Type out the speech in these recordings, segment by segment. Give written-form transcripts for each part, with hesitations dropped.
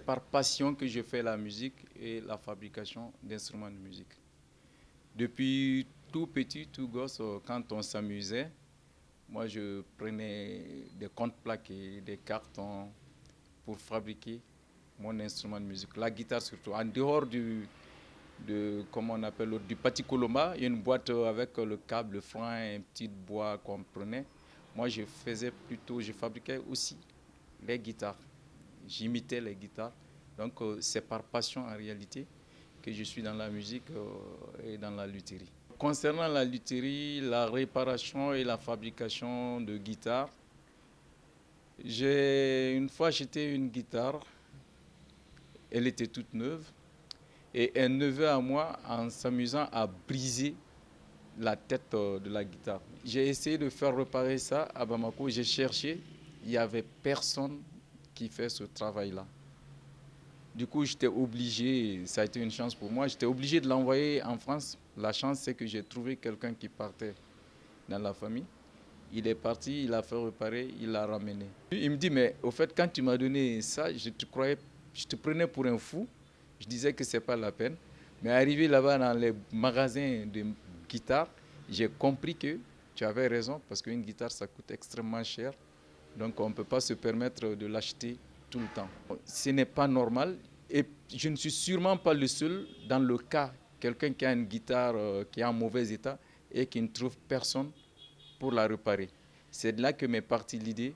par passion que je fais la musique et la fabrication d'instruments de musique. Depuis tout petit, tout gosse, quand on s'amusait, moi je prenais des contreplaqués, des cartons pour fabriquer mon instrument de musique, la guitare surtout. En dehors comment on appelle, du paticoloma, une boîte avec le câble, le frein, un petit bois qu'on prenait. Moi je fabriquais aussi les guitares. J'imitais les guitares. Donc c'est par passion en réalité que je suis dans la musique et dans la lutherie. Concernant la lutherie, la réparation et la fabrication de guitares, une fois acheté une guitare, elle était toute neuve, et un neveu à moi, en s'amusant à briser la tête de la guitare. J'ai essayé de faire réparer ça à Bamako, j'ai cherché, il n'y avait personne qui fait ce travail-là. Du coup, j'étais obligé, ça a été une chance pour moi, j'étais obligé de l'envoyer en France. La chance, c'est que j'ai trouvé quelqu'un qui partait dans la famille. Il est parti, il a fait réparer, il l'a ramené. Il me dit, mais au fait, quand tu m'as donné ça, je te prenais pour un fou. Je disais que ce n'est pas la peine. Mais arrivé là-bas dans les magasins de guitares, j'ai compris que tu avais raison, parce qu'une guitare, ça coûte extrêmement cher. Donc on ne peut pas se permettre de l'acheter tout le temps. Ce n'est pas normal, et je ne suis sûrement pas le seul dans le cas, quelqu'un qui a une guitare qui est en mauvais état et qui ne trouve personne pour la réparer. C'est de là que m'est partie l'idée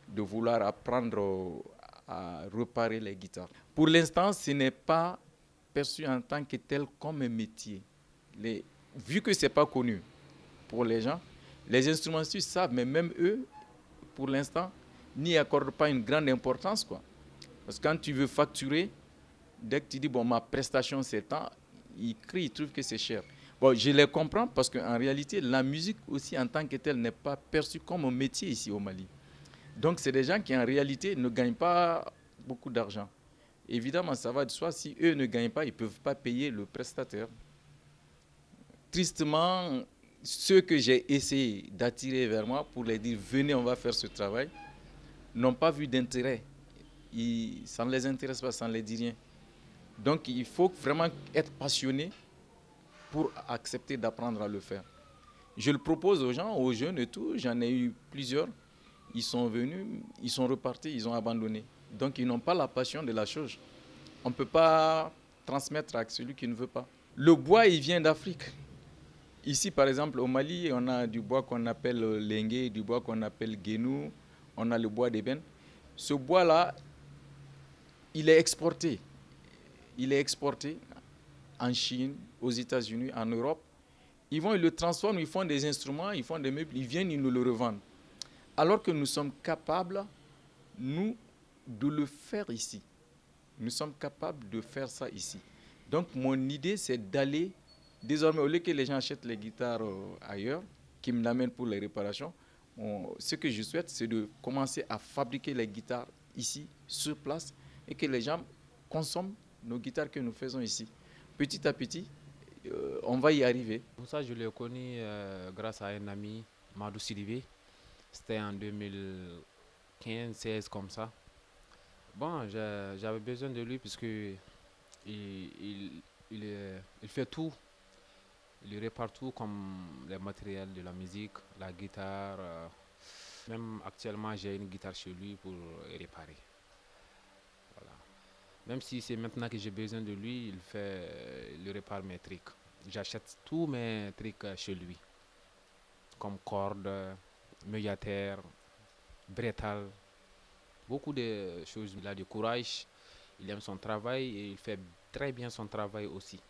de vouloir apprendre à réparer les guitares. Pour l'instant, ce n'est pas perçu en tant que tel comme un métier. Vu que ce n'est pas connu pour les gens, les instrumentistes savent, mais même eux, pour l'instant, n'y accordent pas une grande importance, quoi. Parce que quand tu veux facturer, dès que tu dis, bon, ma prestation c'est tant, ils crient, ils trouvent que c'est cher. Bon, je les comprends parce qu'en réalité, la musique aussi en tant que telle n'est pas perçue comme un métier ici au Mali. Donc, c'est des gens qui en réalité ne gagnent pas beaucoup d'argent. Évidemment, ça va de soi, si eux ne gagnent pas, ils ne peuvent pas payer le prestataire. Tristement, ceux que j'ai essayé d'attirer vers moi pour les dire, venez, on va faire ce travail, n'ont pas vu d'intérêt. Ça ne les intéresse pas, ça ne les dit rien. Donc, il faut vraiment être passionné pour accepter d'apprendre à le faire. Je le propose aux gens, aux jeunes et tout. J'en ai eu plusieurs. Ils sont venus, ils sont repartis, ils ont abandonné. Donc, ils n'ont pas la passion de la chose. On ne peut pas transmettre à celui qui ne veut pas. Le bois, il vient d'Afrique. Ici, par exemple, au Mali, on a du bois qu'on appelle lengue, du bois qu'on appelle guénou, on a le bois d'ébène. Ce bois-là, il est exporté. Il est exporté en Chine, aux États-Unis, en Europe. Ils le transforment, ils font des instruments, ils font des meubles, ils viennent, ils nous le revendent. Alors que nous sommes capables, nous, de le faire ici. Nous sommes capables de faire ça ici. Donc mon idée, c'est d'aller, désormais, au lieu que les gens achètent les guitares ailleurs, qui me l'amènent pour les réparations, ce que je souhaite, c'est de commencer à fabriquer les guitares ici, sur place, et que les gens consomment nos guitares que nous faisons ici. Petit à petit, on va y arriver. Pour ça, je l'ai connu grâce à un ami, Madou Sidibé. C'était en 2015-16 comme ça. Bon, j'avais besoin de lui parce que il fait tout. Il répare tout comme les matériels de la musique, la guitare. Même actuellement, j'ai une guitare chez lui pour réparer. Voilà. Même si c'est maintenant que j'ai besoin de lui, il répare mes trucs. J'achète tous mes trucs chez lui, comme cordes, meullatères, bretelles, beaucoup de choses. Il a du courage, il aime son travail et il fait très bien son travail aussi.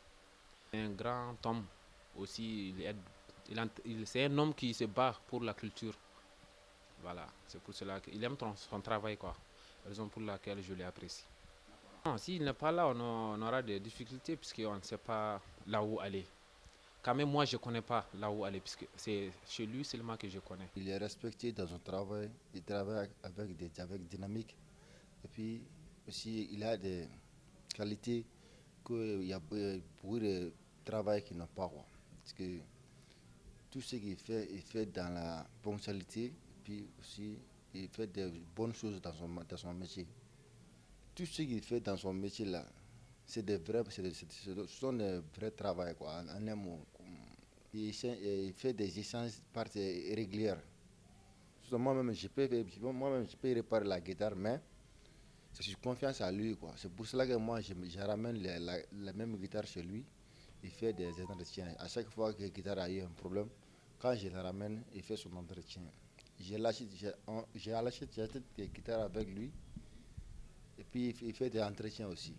Un grand homme aussi, c'est un homme qui se bat pour la culture. Voilà, c'est pour cela qu'il aime son travail, quoi. Raison pour laquelle je l'apprécie. S'il n'est pas là, on aura des difficultés puisqu'on ne sait pas là où aller. Quand même, moi, je ne connais pas là où aller puisque c'est chez lui seulement que je connais. Il est respecté dans son travail, il travaille avec dynamique. Et puis aussi, il a des qualités qu'il y a beaucoup de travail qui n'ont pas. Quoi. Parce que tout ce qu'il fait, il fait dans la ponctualité. Et puis aussi, il fait de bonnes choses dans son métier. tout ce qu'il fait dans son métier là, ce sont des vrais travail quoi. En un mot, il fait des échanges par régulières. Moi-même, je peux réparer la guitare, mais je suis confiance à lui quoi. C'est pour cela que moi, je ramène la même guitare chez lui. Il fait des entretiens. À chaque fois que la guitare a eu un problème, quand je la ramène, il fait son entretien. J'ai lâché des guitares avec lui. Et puis il fait des entretiens aussi.